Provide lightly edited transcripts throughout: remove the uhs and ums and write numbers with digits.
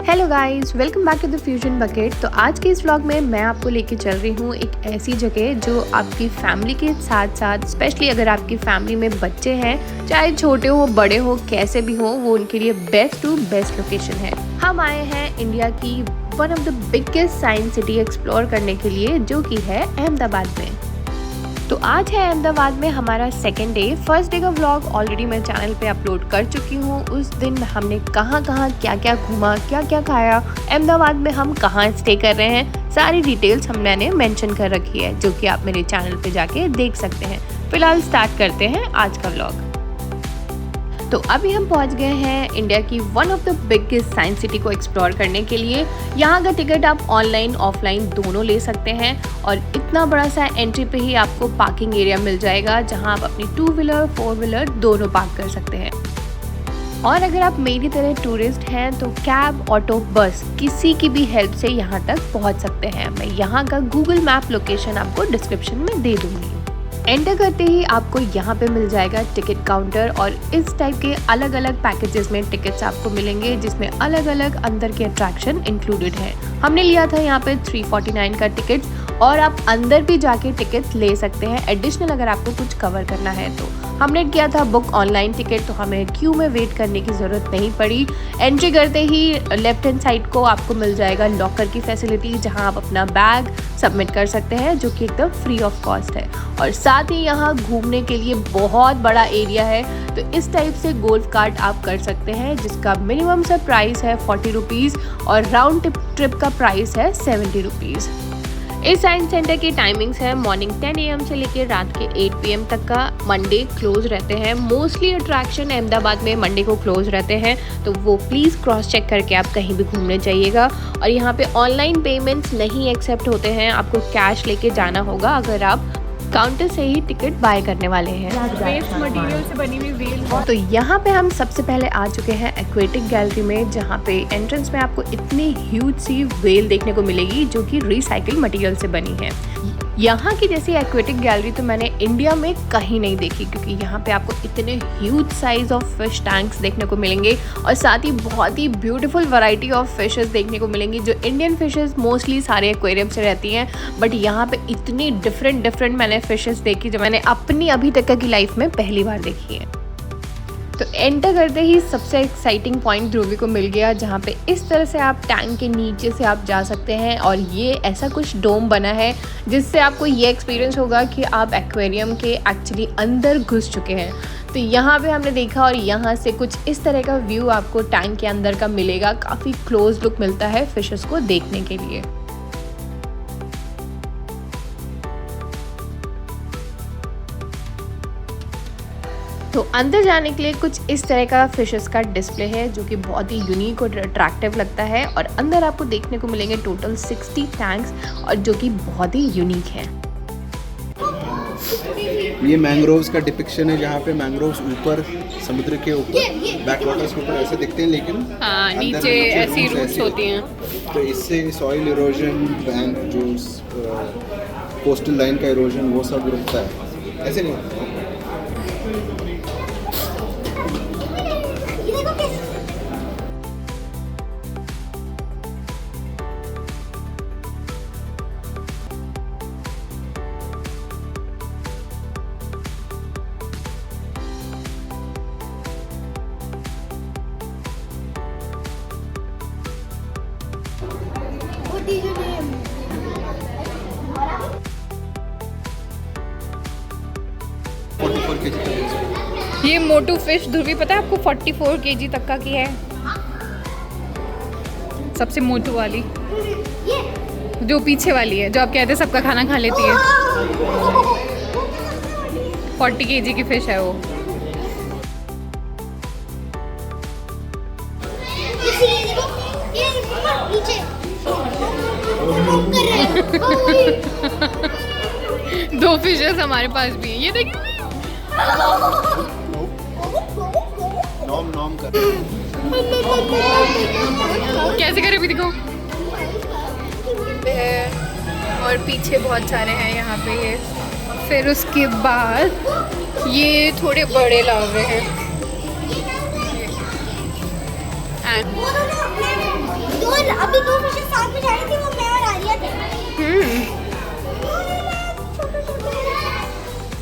Hello guys, welcome back to the fusion bucket. तो आज के इस व्लॉग में मैं आपको लेके चल रही हूँ एक ऐसी जगह जो आपकी फैमिली के साथ साथ, स्पेशली अगर आपकी फैमिली में बच्चे हैं, चाहे छोटे हो बड़े हो कैसे भी हो, वो उनके लिए बेस्ट टू बेस्ट लोकेशन है। हम आए हैं इंडिया की one of the biggest science city explore करने के लिए, जो कि है अहमदाबाद में। तो आज है अहमदाबाद में हमारा सेकेंड डे। फर्स्ट डे का व्लॉग ऑलरेडी मैं चैनल पे अपलोड कर चुकी हूँ। उस दिन हमने कहाँ क्या क्या घूमा, क्या क्या खाया, अहमदाबाद में हम कहाँ स्टे कर रहे हैं, सारी डिटेल्स मैंने मेंशन कर रखी है, जो कि आप मेरे चैनल पे जाके देख सकते हैं। फिलहाल स्टार्ट करते हैं आज का व्लॉग। तो अभी हम पहुंच गए हैं इंडिया की one of the biggest science city को एक्सप्लोर करने के लिए। यहाँ का टिकट आप ऑनलाइन ऑफलाइन दोनों ले सकते हैं और इतना बड़ा सा एंट्री पे ही आपको पार्किंग एरिया मिल जाएगा, जहाँ आप अपनी 2 व्हीलर 4 व्हीलर दोनों पार्क कर सकते हैं। और अगर आप मेरी तरह टूरिस्ट हैं तो कैब, ऑटो, बस किसी की भी हेल्प से यहाँ तक पहुँच सकते हैं। मैं यहाँ का गूगल मैप लोकेशन आपको डिस्क्रिप्शन में दे दूँगी। एंटर करते ही आपको यहाँ पे मिल जाएगा टिकट काउंटर और इस टाइप के अलग अलग पैकेजेस में टिकट्स आपको मिलेंगे, जिसमें अलग अलग अंदर के अट्रैक्शन इंक्लूडेड है। हमने लिया था यहाँ पे 349 का टिकट और आप अंदर भी जाके टिकट ले सकते हैं एडिशनल अगर आपको कुछ कवर करना है तो। हमने किया था बुक ऑनलाइन टिकट, तो हमें क्यू में वेट करने की ज़रूरत नहीं पड़ी। एंट्री करते ही लेफ्ट हैंड साइड को आपको मिल जाएगा लॉकर की फैसिलिटी, जहां आप अपना बैग सबमिट कर सकते हैं, जो कि एकदम फ्री ऑफ कॉस्ट है। और साथ ही यहाँ घूमने के लिए बहुत बड़ा एरिया है, तो इस टाइप से गोल्फ कार्ट आप कर सकते हैं, जिसका मिनिमम सा प्राइस है 40 रुपीज़ और राउंड ट्रिप का प्राइस है 70 रुपीज़। इस साइंस सेंटर की टाइमिंग्स है मॉर्निंग 10 AM से लेकर रात के 8 PM तक का। मंडे क्लोज रहते हैं। मोस्टली अट्रैक्शन अहमदाबाद में मंडे को क्लोज रहते हैं, तो वो प्लीज़ क्रॉस चेक करके आप कहीं भी घूमने जाइएगा। और यहाँ पे ऑनलाइन पेमेंट्स नहीं एक्सेप्ट होते हैं, आपको कैश लेके जाना होगा अगर आप काउंटर से ही टिकट बाय करने वाले हैं। वेस्ट मटेरियल से बनी हुई वेल। तो यहाँ पे हम सबसे पहले आ चुके हैं एक्वेटिक गैलरी में, जहाँ पे एंट्रेंस में आपको इतनी ह्यूज सी वेल देखने को मिलेगी, जो कि रिसाइकिल मटेरियल से बनी है। यहाँ की जैसी एक्वेटिक गैलरी तो मैंने इंडिया में कहीं नहीं देखी, क्योंकि यहाँ पे आपको इतने huge size of fish tanks देखने को मिलेंगे और साथ ही बहुत ही ब्यूटीफुल वैरायटी ऑफ फिशेस देखने को मिलेंगी। जो इंडियन फिशेस मोस्टली सारे एक्वेरियम से रहती हैं, बट यहाँ पे इतनी डिफरेंट मैंने फिशेस देखी जो मैंने अपनी अभी तक की लाइफ में पहली बार देखी है। तो एंटर करते ही सबसे एक्साइटिंग पॉइंट ध्रुवी को मिल गया, जहाँ पे इस तरह से आप टैंक के नीचे से आप जा सकते हैं और ये ऐसा कुछ डोम बना है जिससे आपको ये एक्सपीरियंस होगा कि आप एक्वेरियम के एक्चुअली अंदर घुस चुके हैं। तो यहाँ पे हमने देखा और यहाँ से कुछ इस तरह का व्यू आपको टैंक के अंदर का मिलेगा। काफ़ी क्लोज लुक मिलता है फिशेस को देखने के लिए। तो अंदर जाने के लिए कुछ इस तरह का फिशेस का डिस्प्ले है, जो कि बहुत ही यूनिक और अट्रैक्टिव लगता है। और अंदर आपको देखने को मिलेंगे टोटल 60 टैंक्स, और जो कि बहुत ही यूनिक है। ये मैंग्रोव्स का डिपिक्शन है, जहाँ पे मैंग्रोव्स ऊपर समुद्र के ऊपर बैक वाटर्स के ऊपर ऐसे दिखते हैं, लेकिन नीचे ऐसी रूट्स होती हैं। तो इससे सॉइल इरोजन, जो कोस्टल लाइन का इरोजन, वो सब रुकता है। ऐसे नहीं ये मोटू फिश ध्रुवी पता है आपको 44 kg तक का की है। सबसे मोटू वाली जो पीछे वाली है, जो आप कहते हैं सबका खाना खा लेती है, 40 kg की फिश है वो। दो फिशेस हमारे पास भी हैं, ये देखिए। नॉम कर कैसे करे भी दिखाओ। और पीछे बहुत सारे हैं यहाँ पे ये। फिर उसके बाद ये थोड़े बड़े लार्वे हैं। एंड वो अभी 2 फिशेस साथ में जा रही थी, वो मैं और आर्या थे।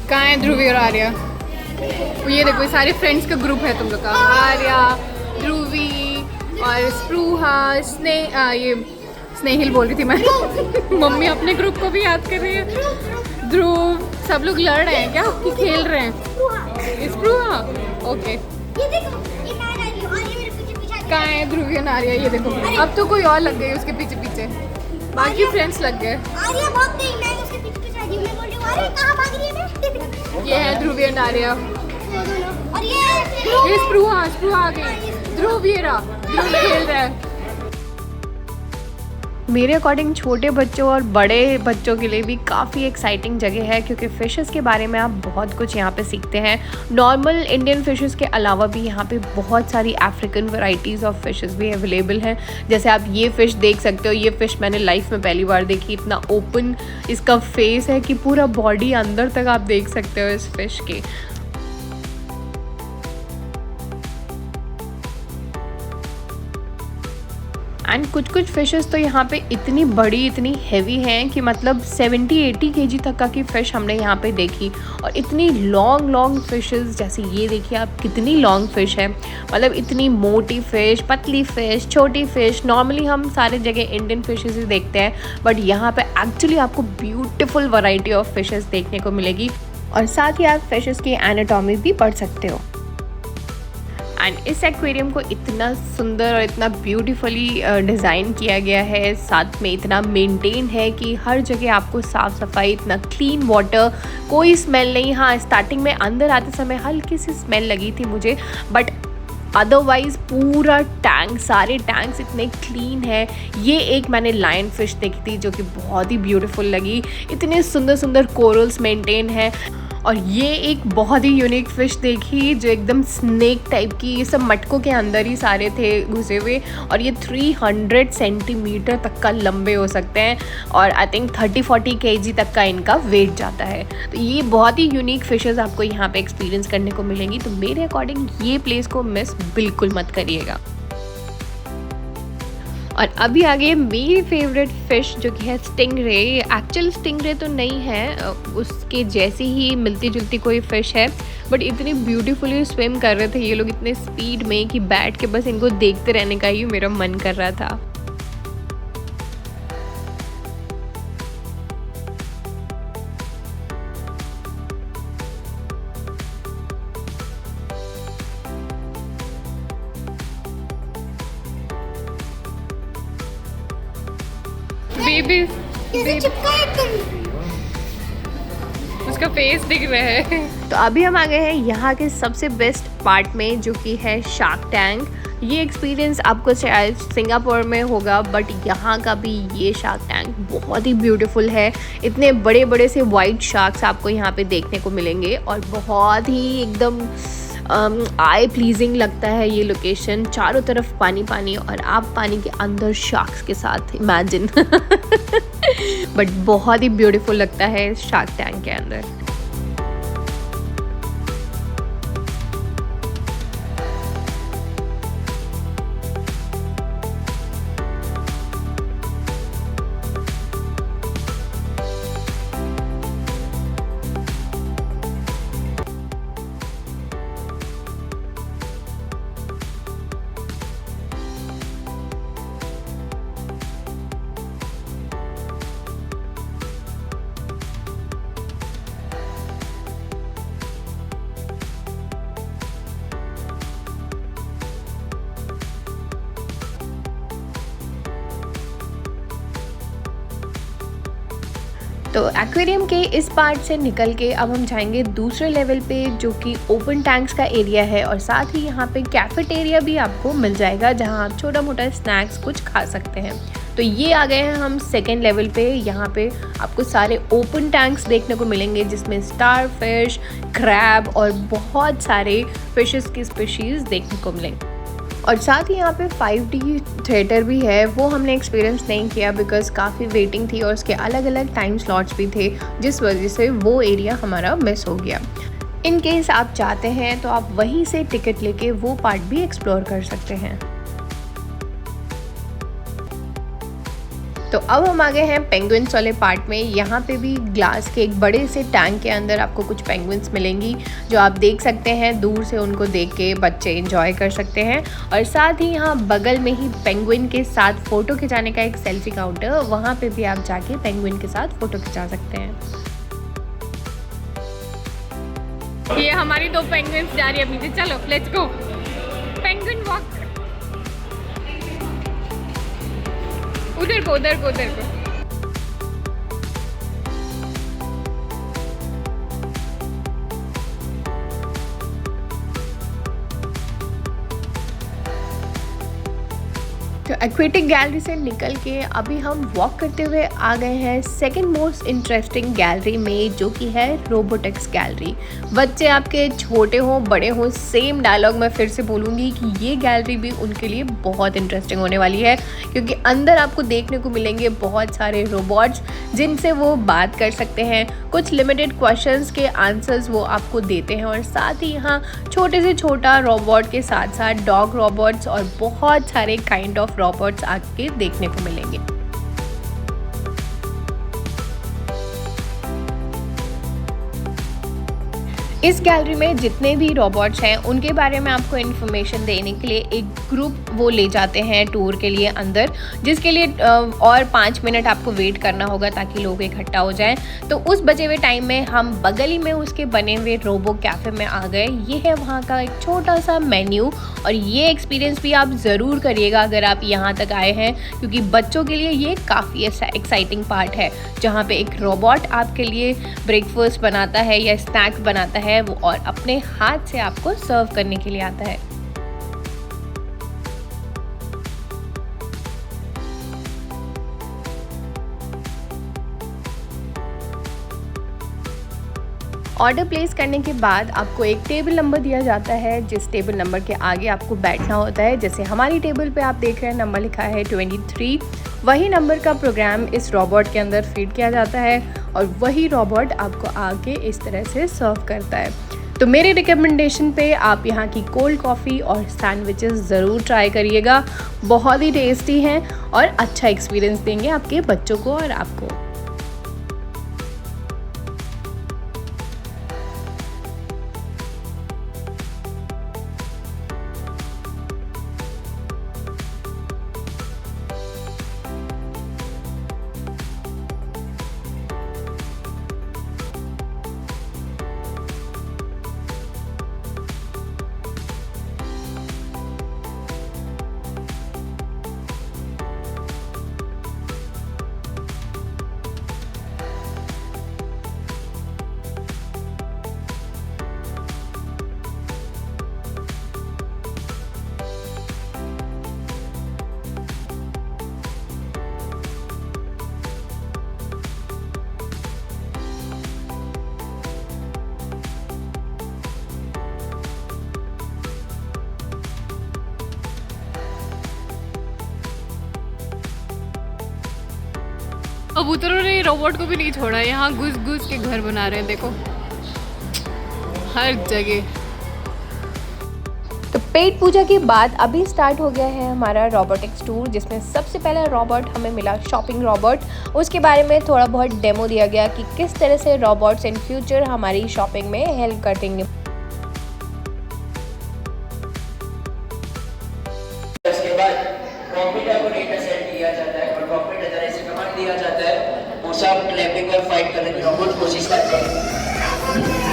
कहाँ है ध्रुवी और आर्या? ये देखो ये सारे फ्रेंड्स का ग्रुप है तुम लोग का। आर्या, ध्रुवी और स्प्रूहा, ये स्नेहिल बोल रही थी मैं। मम्मी अपने ग्रुप को भी याद कर रही है। ध्रुव, सब लोग लड़ रहे हैं क्या कि खेल रहे हैं? स्प्रूहा, ओके। ये देखो, ये मैं आ रही हूं और ये मेरे पीछे पीछे आ रही कहाँ है ध्रुवी और आर्या? ये देखो अब तो कोई और लग गई उसके पीछे पीछे, बाकी फ्रेंड्स लग गए। है। आर्या भाग गई, मैं उसके पीछे पीछे आ रही हूं। मैं बोल रही हूं अरे कहां भाग रही है मैं? ये है ध्रुवी और आर्या। और ये स्प्रूहा आ गई। ध्रुव ये रहा, ध्रुव खेल रहा है। मेरे अकॉर्डिंग छोटे बच्चों और बड़े बच्चों के लिए भी काफ़ी एक्साइटिंग जगह है, क्योंकि फ़िशेस के बारे में आप बहुत कुछ यहाँ पे सीखते हैं। नॉर्मल इंडियन फ़िशेस के अलावा भी यहाँ पे बहुत सारी अफ्रीकन वैरायटीज़ ऑफ फ़िशेस भी अवेलेबल हैं। जैसे आप ये फ़िश देख सकते हो, ये फ़िश मैंने लाइफ में पहली बार देखी। इतना ओपन इसका फेस है कि पूरा बॉडी अंदर तक आप देख सकते हो इस फ़िश के। एंड कुछ कुछ फ़िशेस तो यहाँ पे इतनी बड़ी, इतनी हैवी हैं कि मतलब 70-80 kg तक का की फ़िश हमने यहाँ पे देखी। और इतनी लॉन्ग फ़िशेस, जैसे ये देखिए आप कितनी लॉन्ग फ़िश है। मतलब इतनी मोटी फ़िश, पतली फ़िश, छोटी फ़िश। नॉर्मली हम सारे जगह इंडियन फ़िशेस ही देखते हैं, बट यहाँ पे एक्चुअली आपको ब्यूटीफुल वैरायटी ऑफ फ़िशेस देखने को मिलेगी। और साथ ही आप फ़िशेस की एनाटॉमी भी पढ़ सकते हो। एंड इस एक्वेरियम को इतना सुंदर और इतना ब्यूटीफुली डिज़ाइन किया गया है, साथ में इतना मेंटेन है कि हर जगह आपको साफ़ सफाई, इतना क्लीन वाटर, कोई स्मेल नहीं। हाँ, स्टार्टिंग में अंदर आते समय हल्की सी स्मेल लगी थी मुझे, बट अदरवाइज़ पूरा टैंक, सारे टैंक्स इतने क्लीन है। ये एक मैंने लायन फ़िश देखी थी जो कि बहुत ही ब्यूटीफुल लगी। इतने सुंदर कोरल्स मेंटेन है। और ये एक बहुत ही यूनिक फ़िश देखी जो एकदम स्नेक टाइप की, ये सब मटकों के अंदर ही सारे थे घुसे हुए। और ये 300 सेंटीमीटर तक का लंबे हो सकते हैं और आई थिंक 30-40 kg तक का इनका वेट जाता है। तो ये बहुत ही यूनिक फ़िशेज़ आपको यहाँ पे एक्सपीरियंस करने को मिलेंगी। तो मेरे अकॉर्डिंग ये प्लेस को मिस बिल्कुल मत करिएगा। और अभी आगे मेरी फेवरेट फ़िश जो कि है स्टिंगरे। एक्चुअल स्टिंगरे तो नहीं है, उसके जैसी ही मिलती जुलती कोई फ़िश है, बट इतनी ब्यूटीफुली स्विम कर रहे थे ये लोग इतने स्पीड में कि बैठ के बस इनको देखते रहने का ही मेरा मन कर रहा था। बेबी कैसे चिपका है एकदम। उसका फेस दिख रहा है। तो अभी हम आ गए हैं यहाँ के सबसे बेस्ट पार्ट में, जो कि है शार्क टैंक। ये एक्सपीरियंस आपको शायद सिंगापुर में होगा, बट यहाँ का भी ये शार्क टैंक बहुत ही ब्यूटीफुल है। इतने बड़े बड़े से वाइट शार्क्स आपको यहाँ पे देखने को मिलेंगे और बहुत ही एकदम आई प्लीजिंग लगता है ये लोकेशन। चारों तरफ पानी पानी और आप पानी के अंदर शार्क्स के साथ, इमेजिन। बट बहुत ही ब्यूटीफुल लगता है शार्क टैंक के अंदर। तो एक्वेरियम के इस पार्ट से निकल के अब हम जाएंगे दूसरे लेवल पे, जो कि ओपन टैंक्स का एरिया है। और साथ ही यहाँ पे कैफेटेरिया भी आपको मिल जाएगा, जहाँ आप छोटा मोटा स्नैक्स कुछ खा सकते हैं। तो ये आ गए हैं हम सेकेंड लेवल पे। यहाँ पे आपको सारे ओपन टैंक्स देखने को मिलेंगे, जिसमें स्टार फिश, क्रैब और बहुत सारे फिशेस की स्पीशीज़ देखने को मिलेंगे। और साथ ही यहाँ पे 5D थिएटर भी है, वो हमने एक्सपीरियंस नहीं किया बिकॉज़ काफ़ी वेटिंग थी और उसके अलग अलग टाइम स्लॉट्स भी थे, जिस वजह से वो एरिया हमारा मिस हो गया। इन केस आप चाहते हैं तो आप वहीं से टिकट लेके वो पार्ट भी एक्सप्लोर कर सकते हैं। तो अब हम आ गए हैं पेंगुइन्स वाले पार्ट में। यहाँ पे भी ग्लास के एक बड़े से टैंक के अंदर आपको कुछ पेंगुइन्स मिलेंगी जो आप देख सकते हैं। दूर से उनको देख के बच्चे एंजॉय कर सकते हैं। और साथ ही यहाँ बगल में ही पेंगुइन के साथ फ़ोटो खिंचाने का एक सेल्फी काउंटर, वहाँ पे भी आप जाके पेंगुइन के साथ फ़ोटो खिंचा सकते हैं। ये हमारी 2 पेंगुइन्स जा रही है नीचे, चलो लेट्स गो पेंगुइन वॉक। उधर को उधर को उधर को। तो एक्वेटिक गैलरी से निकल के अभी हम वॉक करते हुए आ गए हैं सेकंड मोस्ट इंटरेस्टिंग गैलरी में, जो कि है रोबोटिक्स गैलरी। बच्चे आपके छोटे हों बड़े हों, सेम डायलॉग मैं फिर से बोलूँगी कि ये गैलरी भी उनके लिए बहुत इंटरेस्टिंग होने वाली है, क्योंकि अंदर आपको देखने को मिलेंगे बहुत सारे रोबोट्स जिनसे वो बात कर सकते हैं। कुछ लिमिटेड क्वेश्चंस के आंसर्स वो आपको देते हैं। और साथ ही यहाँ छोटे से छोटा रोबोट के साथ साथ डॉग रोबोट्स और बहुत सारे काइंड ऑफ रोबोट्स आपके देखने को मिलेंगे। इस गैलरी में जितने भी रोबोट्स हैं उनके बारे में आपको इन्फॉर्मेशन देने के लिए एक ग्रुप वो ले जाते हैं टूर के लिए अंदर, जिसके लिए और 5 मिनट आपको वेट करना होगा ताकि लोग इकट्ठा हो जाएं। तो उस बचे हुए टाइम में हम बगल ही में उसके बने हुए रोबो कैफ़े में आ गए। ये है वहाँ का एक छोटा सा मेन्यू, और ये एक्सपीरियंस भी आप ज़रूर करिएगा अगर आप यहाँ तक आए हैं, क्योंकि बच्चों के लिए ये काफ़ी एक्साइटिंग पार्ट है, जहाँ पे एक रोबोट आपके लिए ब्रेकफास्ट बनाता है या स्नैक्स बनाता है वो, और अपने हाथ से आपको सर्व करने के लिए आता है। ऑर्डर प्लेस करने के बाद आपको एक टेबल नंबर दिया जाता है, जिस टेबल नंबर के आगे आपको बैठना होता है। जैसे हमारी टेबल पे आप देख रहे हैं नंबर लिखा है 23, वही नंबर का प्रोग्राम इस रोबोट के अंदर फीड किया जाता है और वही रोबोट आपको आके इस तरह से सर्व करता है। तो मेरे रिकमेंडेशन पे आप यहाँ की कोल्ड कॉफ़ी और सैंडविचेस ज़रूर ट्राई करिएगा। बहुत ही टेस्टी हैं और अच्छा एक्सपीरियंस देंगे आपके बच्चों को और आपको। कबूतरों ने रोबोट को भी नहीं छोड़ा, यहाँ घुस घुस के घर बना रहे हैं, देखो हर जगह। तो पेट पूजा के बाद अभी स्टार्ट हो गया है हमारा रोबोटिक्स टूर, जिसमें सबसे पहला रोबोट हमें मिला शॉपिंग रोबोट। उसके बारे में थोड़ा बहुत डेमो दिया गया कि किस तरह से रोबोट्स इन फ्यूचर हमारी शॉपिंग में हेल्प कर देंगे। उसके बाद कॉकपिट को डेटा सेट दिया जाता है और कॉकपिट अंदर ऐसे कमांड दिया जाता है, वो सब क्लैपिंग और फाइट करने की रोबोट कोशिश करते हैं।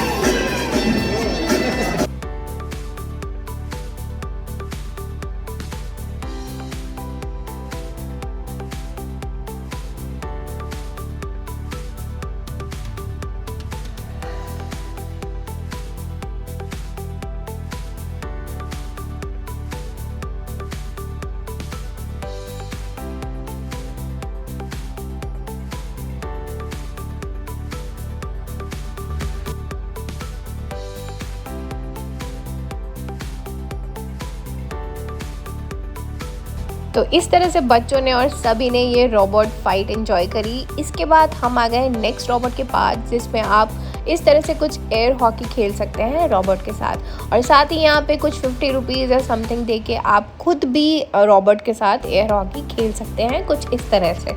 तो इस तरह से बच्चों ने और सभी ने ये रोबोट फाइट एंजॉय करी। इसके बाद हम आ गए नेक्स्ट रोबोट के पास, जिसमें आप इस तरह से कुछ एयर हॉकी खेल सकते हैं रोबोट के साथ, और साथ ही यहाँ पे कुछ 50 रुपीज़ या समथिंग दे के आप खुद भी रोबोट के साथ एयर हॉकी खेल सकते हैं कुछ इस तरह से।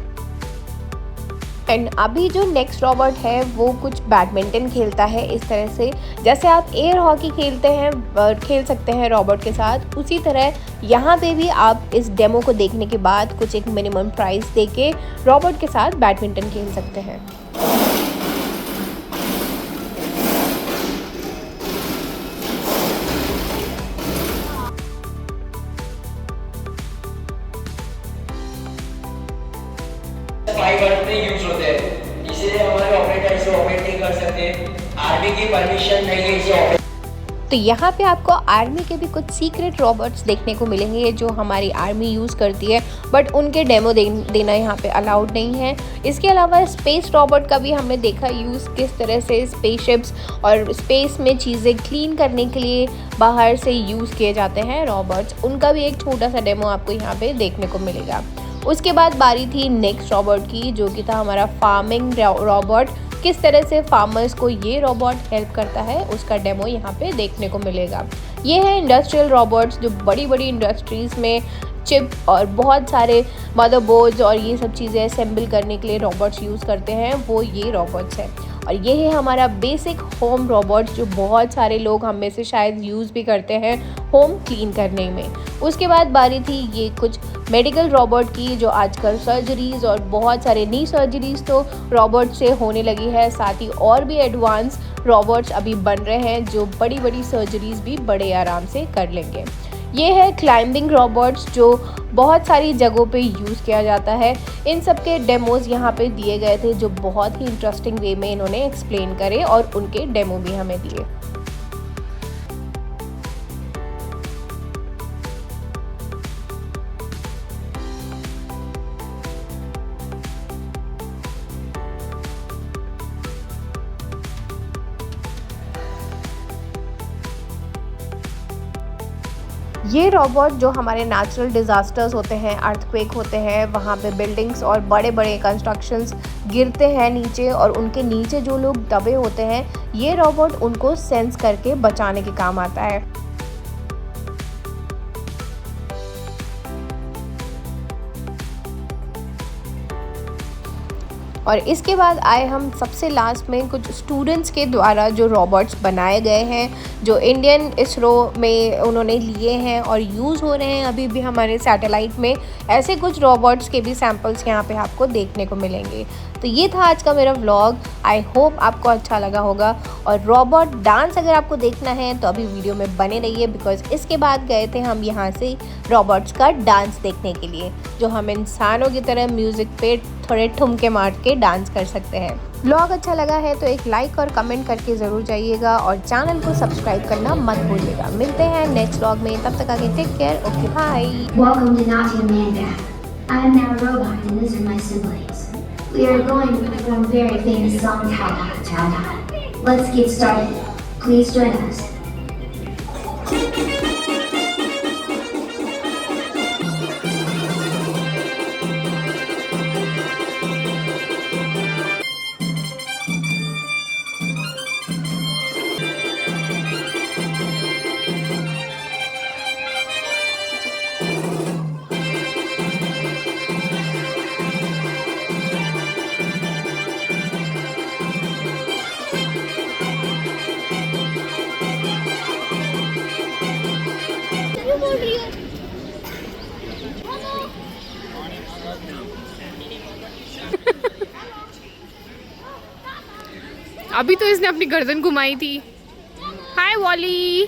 एंड अभी जो नेक्स्ट रॉबोट है वो कुछ बैडमिंटन खेलता है इस तरह से, जैसे आप एयर हॉकी खेलते हैं खेल सकते हैं रॉबोट के साथ, उसी तरह यहाँ पे भी आप इस डेमो को देखने के बाद कुछ एक मिनिमम प्राइस देके रॉबोट के साथ बैडमिंटन खेल सकते हैं। वर्ड में यूज होते हैं, इसलिए हमारे ऑपरेटर इसे ऑपरेट नहीं कर सकते। आर्मी की परमिशन नहीं है इसे ऑपरेट। तो यहाँ पे आपको आर्मी के भी कुछ सीक्रेट रॉबोट्स देखने को मिलेंगे जो हमारी आर्मी यूज़ करती है, बट उनके डेमो देना यहाँ पे अलाउड नहीं है। इसके अलावा स्पेस रॉबोट का भी हमने देखा यूज़, किस तरह से स्पेसशिप्स और स्पेस में चीज़ें क्लीन करने के लिए बाहर से यूज़ किए जाते हैं रॉबोट्स, उनका भी एक छोटा सा डेमो आपको यहाँ पे देखने को मिलेगा। उसके बाद बारी थी नेक्स्ट रॉबोट की, जो कि था हमारा फार्मिंग रॉबोट। किस तरह से फार्मर्स को ये रॉबोट हेल्प करता है उसका डेमो यहाँ पे देखने को मिलेगा। ये है इंडस्ट्रियल रॉबोट्स जो बड़ी बड़ी इंडस्ट्रीज़ में चिप और बहुत सारे मदरबोर्ड्स और ये सब चीज़ें असेंबल करने के लिए रॉबोट्स यूज़ करते हैं, वो ये रॉबोट्स हैं। और ये है हमारा बेसिक होम रॉबोट जो बहुत सारे लोग हम में से शायद यूज़ भी करते हैं होम क्लीन करने में। उसके बाद बारी थी ये कुछ मेडिकल रॉबोट की, जो आजकल सर्जरीज़ और बहुत सारे नी सर्जरीज़ तो रॉबोट से होने लगी है, साथ ही और भी एडवांस रॉबोट्स अभी बन रहे हैं जो बड़ी बड़ी सर्जरीज़ भी बड़े आराम से कर लेंगे। ये है क्लाइंबिंग रॉबोट्स जो बहुत सारी जगहों पे यूज़ किया जाता है। इन सब के डेमोज़ यहाँ पे दिए गए थे जो बहुत ही इंटरेस्टिंग वे में इन्होंने एक्सप्लेन करे और उनके डेमो भी हमें दिए। ये रॉबोट जो हमारे नेचुरल डिज़ास्टर्स होते हैं, अर्थक्वेक होते हैं, वहाँ पे बिल्डिंग्स और बड़े बड़े कंस्ट्रक्शंस गिरते हैं नीचे और उनके नीचे जो लोग दबे होते हैं, ये रॉबोट उनको सेंस करके बचाने के काम आता है। और इसके बाद आए हम सबसे लास्ट में कुछ स्टूडेंट्स के द्वारा जो रॉबोट्स बनाए गए हैं, जो इंडियन इसरो में उन्होंने लिए हैं और यूज़ हो रहे हैं अभी भी हमारे सैटेलाइट में। ऐसे कुछ रॉबोट्स के भी सैम्पल्स यहाँ पे आपको देखने को मिलेंगे। तो ये था आज का मेरा व्लॉग। आई होप आपको अच्छा लगा होगा। और रॉबोट डांस अगर आपको देखना है तो अभी वीडियो में बने रहिए, बिकॉज इसके बाद गए थे हम यहाँ से रॉबोट्स का डांस देखने के लिए, जो हम इंसानों की तरह म्यूज़िक पे थोड़े ठुमके मार के डांस कर सकते हैं। व्लॉग अच्छा लगा है तो एक लाइक और कमेंट करके ज़रूर जाइएगा और चैनल को सब्सक्राइब करना मत भूलिएगा। मिलते हैं नेक्स्ट व्लॉग में, तब तक आगे take care, okay bye. Welcome to Naughty Amanda. I am now a robot and these are my siblings. We are going to perform a very famous song titled Ta Ta. Let's get started. Please join us. बोल रही हो? अभी तो इसने अपनी गर्दन घुमाई थी। हाय वॉली।